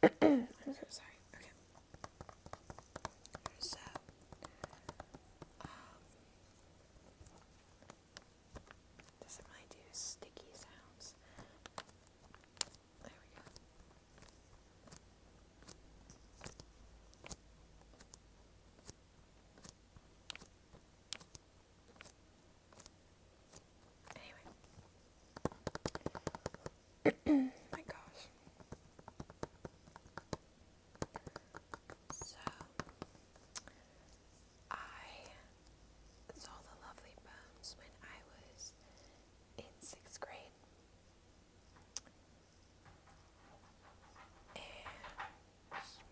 I'm so sorry. Okay. So, doesn't really do sticky sounds. There we go. Anyway. My gosh. So, I saw The Lovely Bones when I was in 6th grade. And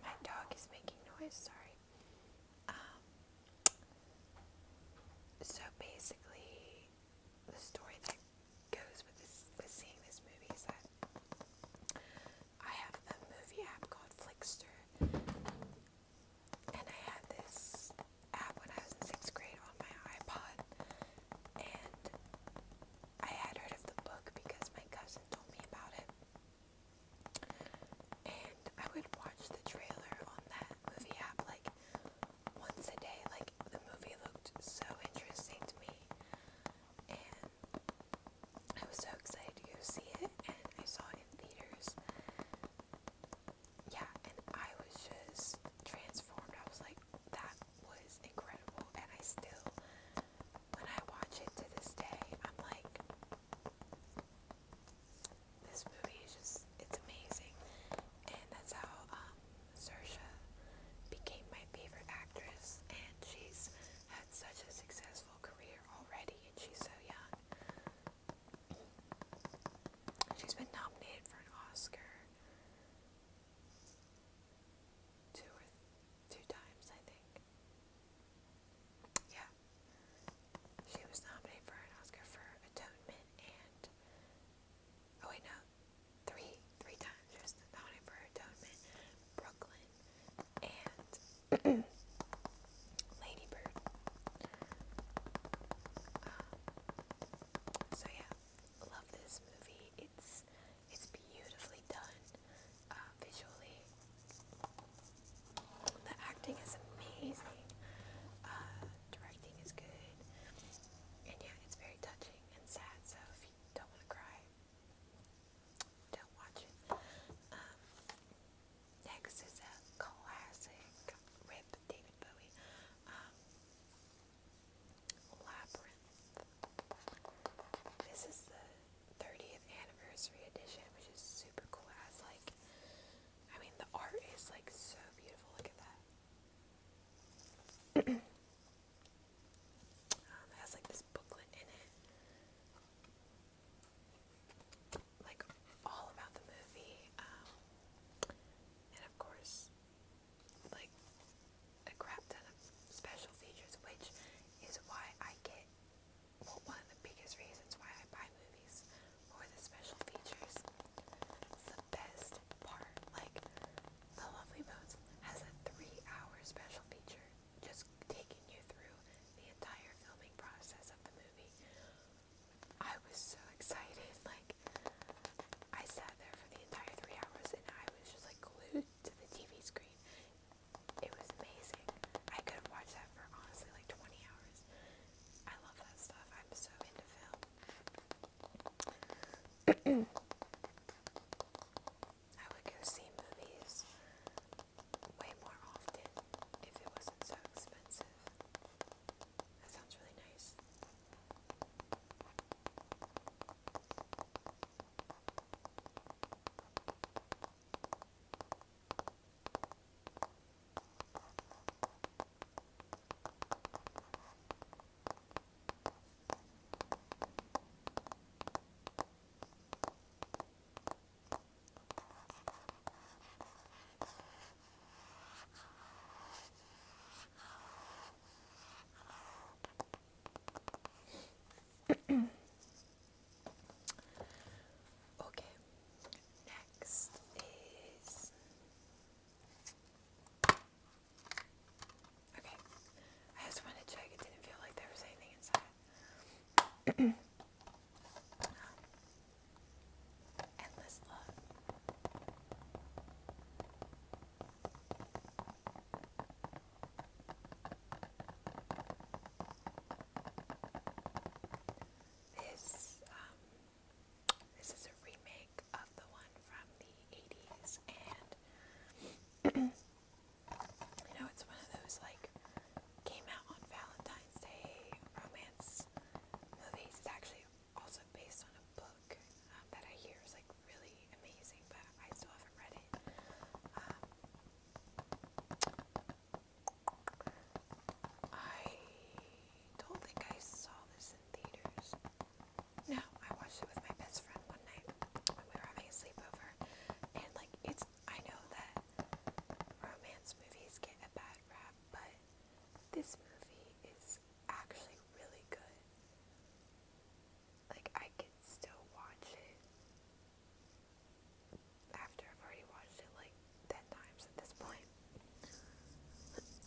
my dog is making noise, sorry. So basically, the story that goes with this, with seeing this movie is that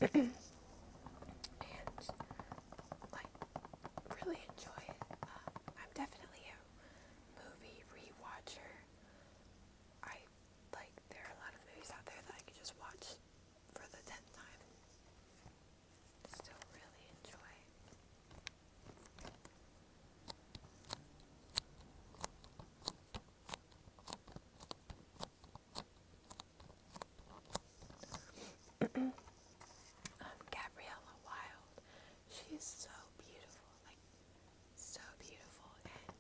and like really enjoy it. I'm definitely a movie rewatcher. I like there are a lot of movies out there that I could just watch for the 10th time and still really enjoy. Gabriella Wilde, she's so beautiful, like so beautiful and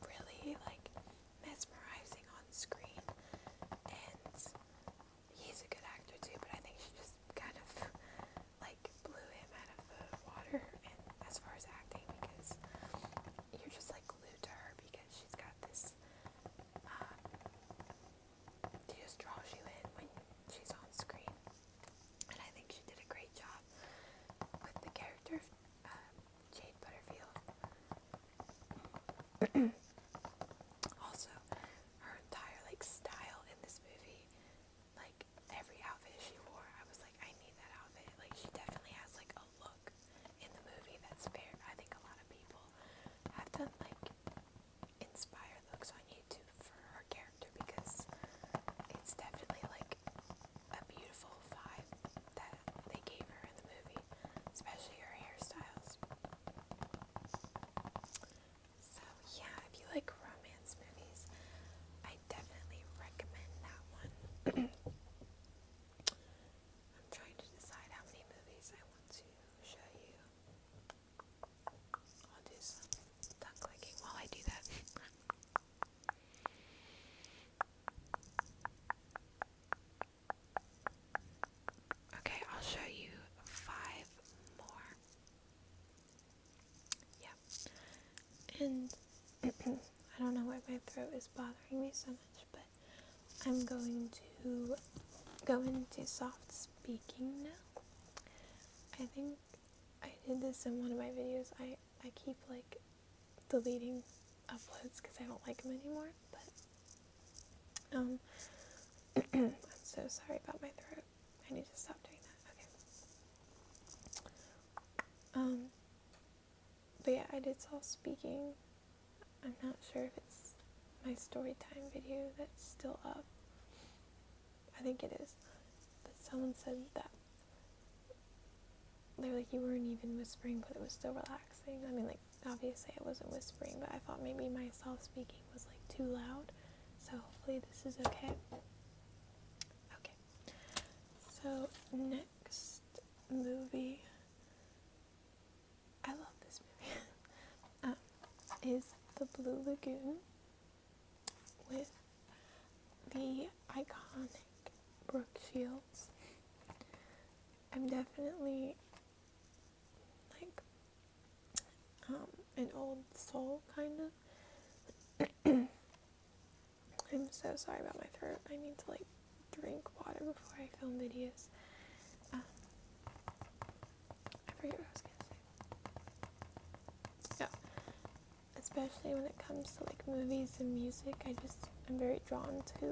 really like mesmerizing on screen. And he's a good actor too, but I think she just kind of like blew him out of the water and as far as acting, because you're just like glued to her because she's got this she just draws you in when she's on screen, and I think she did a great job with the character of Jade Butterfield. Also, her entire like style in this movie, like every outfit she wore, I was like, I need that outfit. Like she definitely has like a look in the movie that's fair. I think a lot of people have done like inspired looks on YouTube for her character, because it's definitely like a beautiful vibe that they gave her in the movie, especially her hairstyles. So yeah, if you like romance movies, I definitely recommend that one. I'm trying to decide how many movies I want to show you. I'll do some tongue clicking while I do that. Okay, I'll show you 5 more. Yeah. And I don't know why my throat is bothering me so much, but I'm going to go into soft speaking now. I think I did this in one of my videos. I keep like deleting uploads because I don't like them anymore, but I'm so sorry about my throat. I need to stop doing that. Okay. But yeah, I did soft speaking. I'm not sure if it's my story time video that's still up. I think it is. But someone said that they were like, you weren't even whispering, but it was still relaxing. I mean, like, obviously I wasn't whispering, but I thought maybe my soft speaking was like too loud. So hopefully this is okay. Okay. So next movie, I love this movie, is The Blue Lagoon with the iconic Brooke Shields. I'm definitely like an old soul, kind of. I'm so sorry about my throat. I need to like drink water before I film videos. I forget what I was gonna say. Yeah, especially when it comes to like movies and music, I'm very drawn to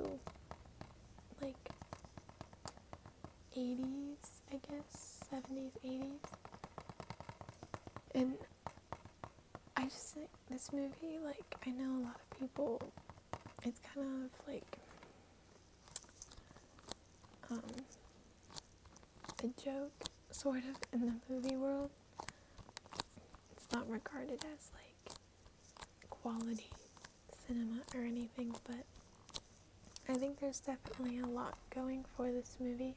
like 80s, I guess, 70s, 80s. And I just think this movie, like, I know a lot of people, it's kind of like a joke, sort of, in the movie world. It's not regarded as like quality cinema or anything, but I think there's definitely a lot going for this movie.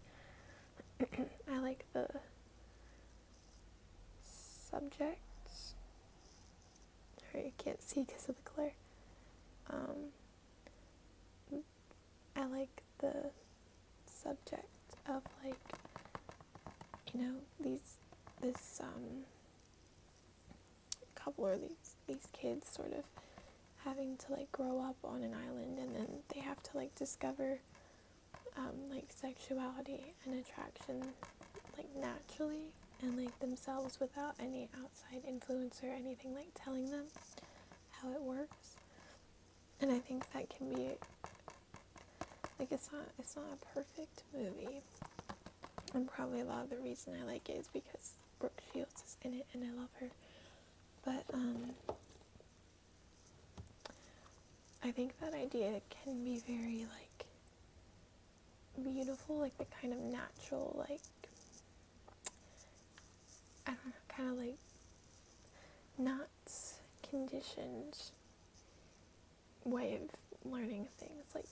I like the subjects. Sorry, I can't see because of the glare. I like the subject of like, you know, this couple, or these kids sort of having to like grow up on an island, and then they have to like discover like sexuality and attraction like naturally, and like themselves, without any outside influence or anything like telling them how it works. And I think that can be like, it's not a perfect movie, And probably a lot of the reason I like it is because Brooke Shields is in it and I love her. But I think that idea can be very like beautiful, like the kind of natural, like, I don't know, kind of like not conditioned way of learning things, like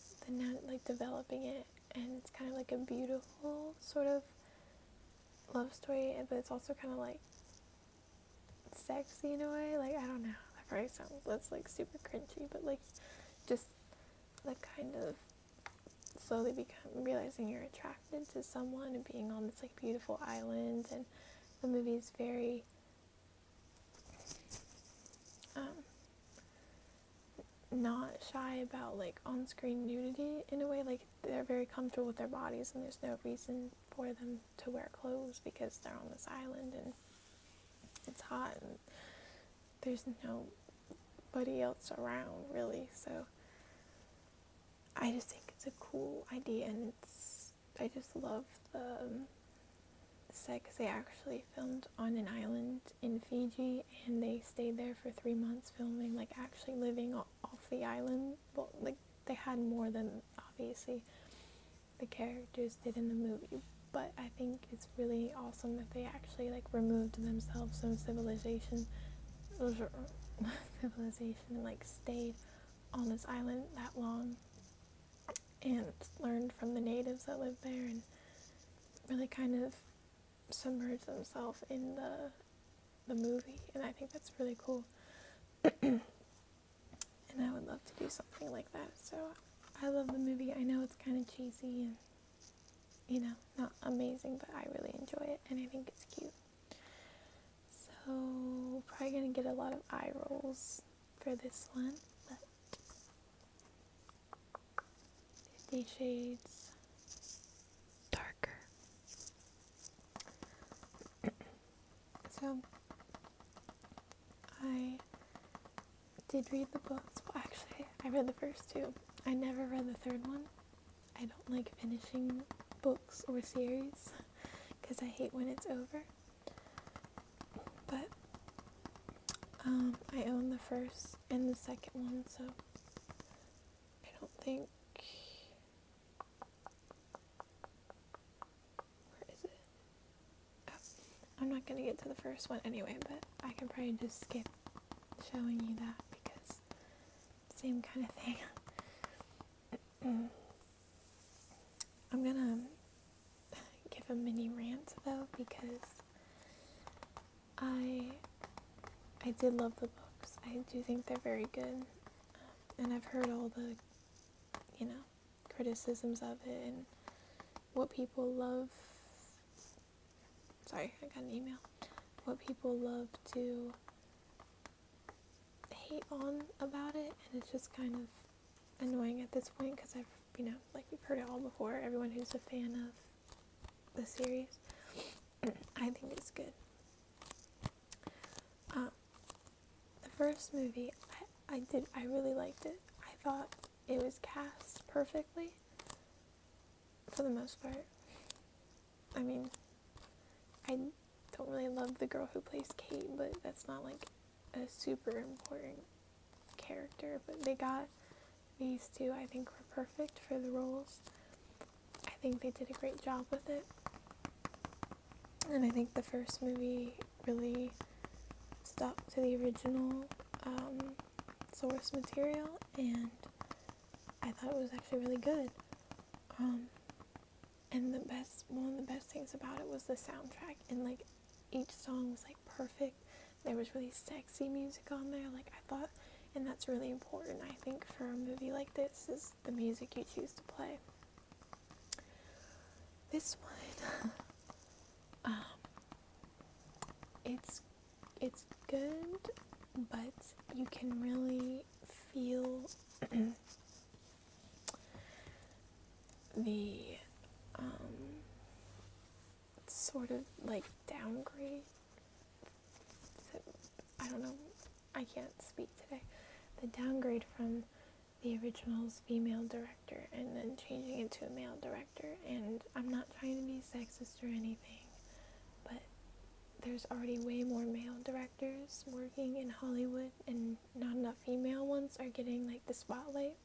like developing it, and it's kind of like a beautiful sort of love story, but it's also kind of like sexy in a way, like, I don't know, that probably sounds, that's like super cringy, but like just the kind of slowly realizing you're attracted to someone and being on this like beautiful island. And the movie is very not shy about like on-screen nudity in a way, like they're very comfortable with their bodies and there's no reason for them to wear clothes because they're on this island and it's hot and there's nobody else around really. So I just think it's a cool idea, and I just love the set because they actually filmed on an island in Fiji and they stayed there for 3 months filming, like actually living off the island. Well, like they had more than obviously the characters did in the movie, but I think it's really awesome that they actually like removed themselves from civilization and like stayed on this island that long and learned from the natives that lived there and really kind of submerge themselves in the movie, and I think that's really cool. And I would love to do something like that. So I love the movie. I know it's kind of cheesy and not amazing, but I really enjoy it and I think it's cute. So probably gonna get a lot of eye rolls for this one, but 50 Shades Darker. So I did read the books. Well, actually, I read the first two. I never read the third one. I don't like finishing books or series because I hate when it's over. But I own the first and the second one, so I don't think... Where is it? Oh, I'm not going to get to the first one anyway, but I can probably just skip showing you that because same kind of thing. I'm gonna give a mini rant though because I did love the books. I do think they're very good, and I've heard all the criticisms of it and what people love. Sorry, I got an email. What people love to hate on about it, and it's just kind of annoying at this point because I've like we've heard it all before. Everyone who's a fan of the series, I think it's good. The first movie, I really liked it. I thought it was cast perfectly for the most part. I mean, I don't really love the girl who plays Kate, but that's not like a super important character, but they got these two, I think, were perfect for the roles. I think they did a great job with it. And I think the first movie really stuck to the original source material, and I thought it was actually really good. And one of the best things about it was the soundtrack, and like each song was like perfect. There was really sexy music on there, like I thought. And that's really important, I think, for a movie like this, is the music you choose to play. This one, it's good, but you can really feel the sort of like downgrade. I don't know, I can't speak today. The downgrade from the original's female director and then changing it to a male director. And I'm not trying to be sexist or anything, but there's already way more male directors working in Hollywood, and not enough female ones are getting like the spotlight.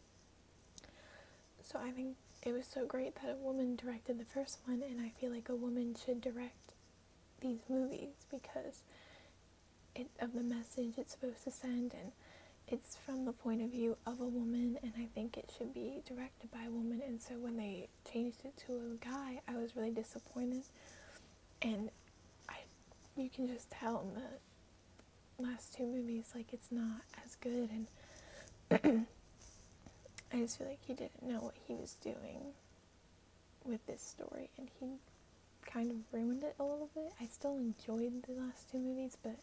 So I think it was so great that a woman directed the first one, and I feel like a woman should direct these movies because of the message it's supposed to send, and it's from the point of view of a woman, and I think it should be directed by a woman. And so when they changed it to a guy, I was really disappointed, and you can just tell in the last two movies, like, it's not as good, and I just feel like he didn't know what he was doing with this story, and he kind of ruined it a little bit. I still enjoyed the last two movies, but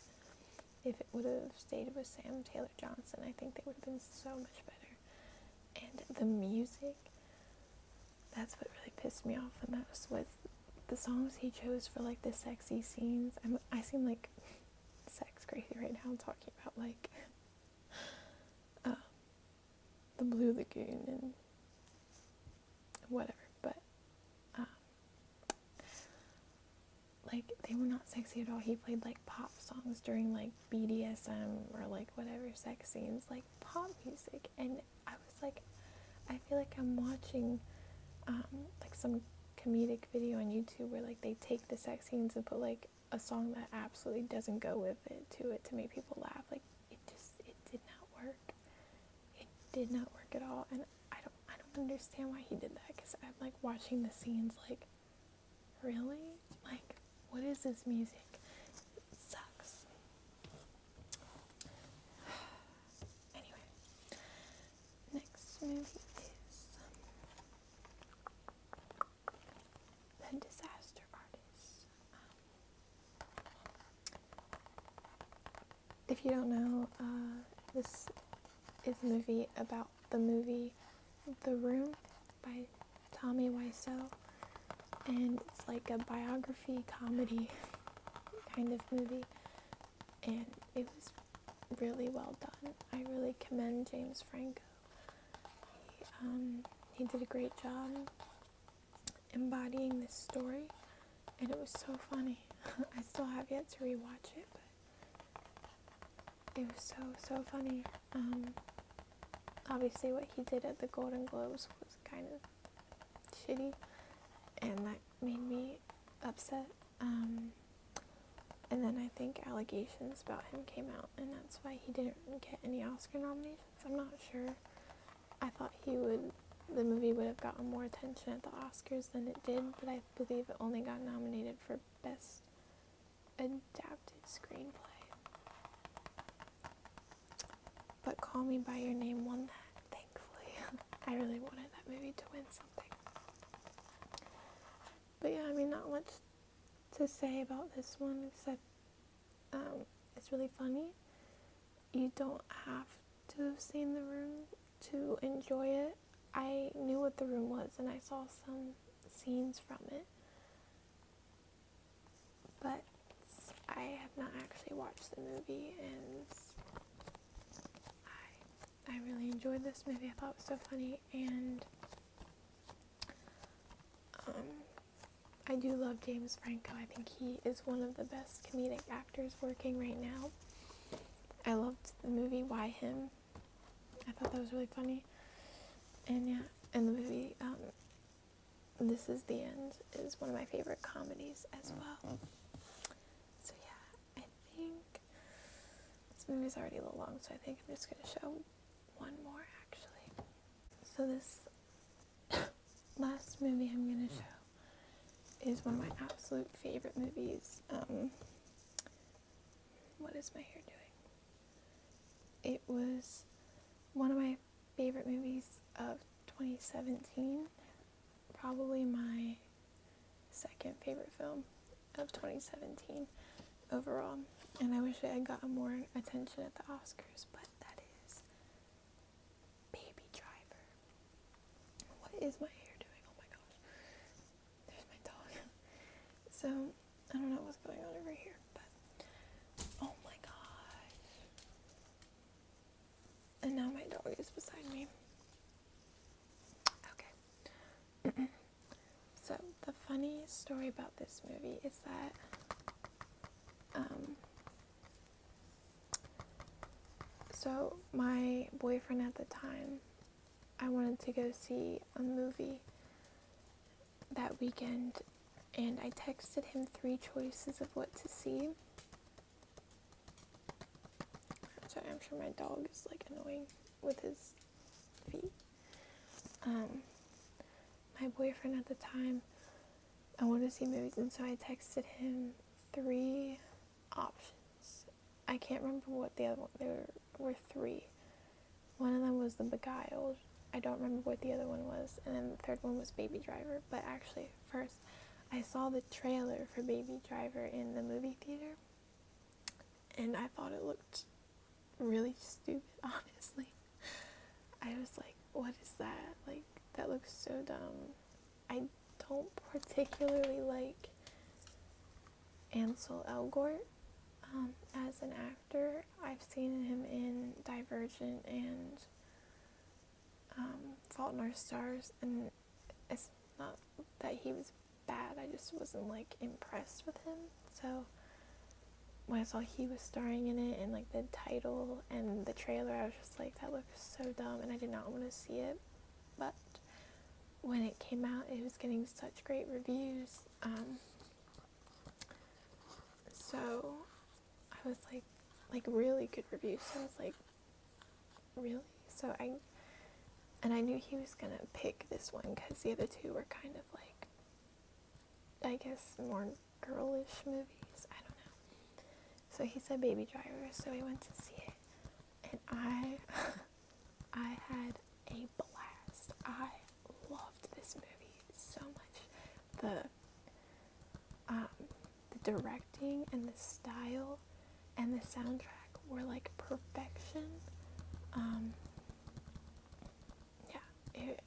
if it would have stayed with Sam Taylor Johnson, I think they would have been so much better. And the music, that's what really pissed me off the most, was the songs he chose for, like, the sexy scenes. I seem like sex crazy right now, talking about, like, the Blue Lagoon and whatever, but, like, they were not sexy at all. He played, like, pop songs during, like, BDSM or, like, whatever sex scenes, like, pop music, and I was like, I feel like I'm watching, like, some comedic video on YouTube where, like, they take the sex scenes and put, like, a song that absolutely doesn't go with it to make people laugh. Like, it did not work. It did not work at all, and I don't understand why he did that, because I'm, like, watching the scenes, like, really? Like, what is this music? It sucks. Anyway, next movie is The Disaster Artist. If you don't know, this is a movie about the movie The Room by Tommy Wiseau, and it's like a biography comedy kind of movie, and it was really well done. I really commend James Franco. He did a great job embodying this story, and it was so funny. I still have yet to rewatch it, but it was so funny. Obviously what he did at the Golden Globes was kind of shitty, and that made me upset. And then I think allegations about him came out, and that's why he didn't get any Oscar nominations. I'm not sure. I thought the movie would have gotten more attention at the Oscars than it did, but I believe it only got nominated for Best Adapted Screenplay. But Call Me By Your Name won that, thankfully. I really wanted that movie to win something. But yeah, I mean, not much to say about this one, except it's really funny. You don't have to have seen The Room to enjoy it. I knew what The Room was, and I saw some scenes from it, but I have not actually watched the movie, and I really enjoyed this movie. I thought it was so funny, and I do love James Franco. I think he is one of the best comedic actors working right now. I loved the movie Why Him. I thought that was really funny. And yeah, and the movie This Is the End is one of my favorite comedies as well. So yeah, I think this movie's already a little long, so I think I'm just going to show one more actually. So this last movie I'm going to show is one of my absolute favorite movies. What is my hair doing? It was one of my favorite movies of 2017, probably my second favorite film of 2017 overall, and I wish it had gotten more attention at the Oscars, but that is Baby Driver. What is my hair doing? Oh my gosh. There's my dog. So, I don't know what's going on over here, but oh my gosh. And now my dog is beside me. funny story about this movie is that so my boyfriend at the time, I wanted to go see a movie that weekend, and I texted him 3 choices of what to see. Sorry, I'm sure my dog is like annoying with his feet. My boyfriend at the time, I wanted to see movies, and so I texted him 3 options. I can't remember what the other one, there were 3. One of them was The Beguiled. I don't remember what the other one was, and then the third one was Baby Driver. But actually, first, I saw the trailer for Baby Driver in the movie theater, and I thought it looked really stupid, honestly. I was like, what is that? Like, that looks so dumb. I don't particularly like Ansel Elgort as an actor. I've seen him in Divergent and Fault in Our Stars, and it's not that he was bad, I just wasn't like impressed with him. So when I saw he was starring in it, and like the title and the trailer, I was just like, that looks so dumb, and I did not want to see it. But when it came out, it was getting such great reviews, so I was like really good reviews, so I was like, really? So I knew he was gonna pick this one because the other 2 were kind of like, I guess, more girlish movies. I don't know. So he said Baby Driver, so we went to see it, and I had a blast. I loved this movie so much. The directing and the style and the soundtrack were like perfection.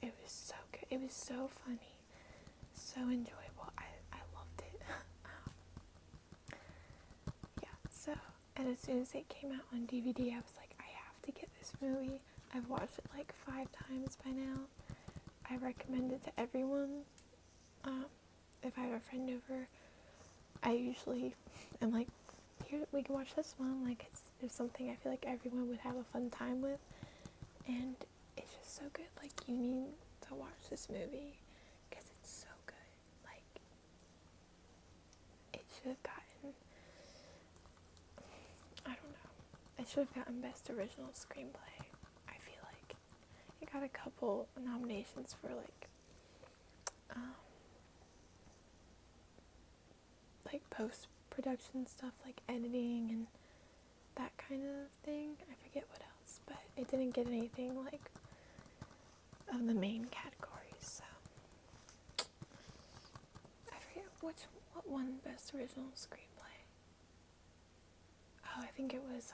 It was so good. It was so funny, so enjoyable. I loved it. So, and as soon as it came out on DVD, I was like, I have to get this movie. I've watched it like 5 times by now. I recommend it to everyone. If I have a friend over, I usually am like, here, we can watch this one. Like, it's something I feel like everyone would have a fun time with, and it's just so good. Like, you need to watch this movie because it's so good. Like, it should have gotten, I don't know, it should have gotten Best Original Screenplay. I feel like it got a couple nominations for like post-production stuff, like editing and that kind of thing. I forget what else, but it didn't get anything like of the main categories. So I forget what won Best Original Screenplay. Oh, I think it was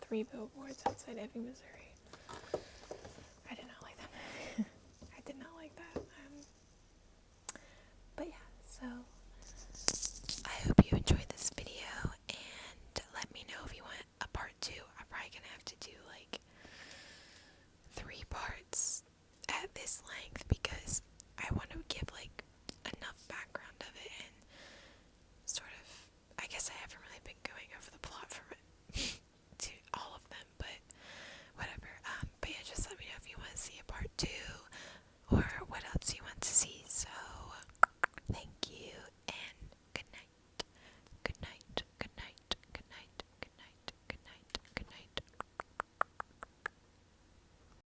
3 Billboards Outside Ebbing, Missouri. I did not like that. I did not like that. But yeah, so I hope you enjoyed this video, and let me know if you want a part 2. I'm probably gonna have to do like 3 parts at this length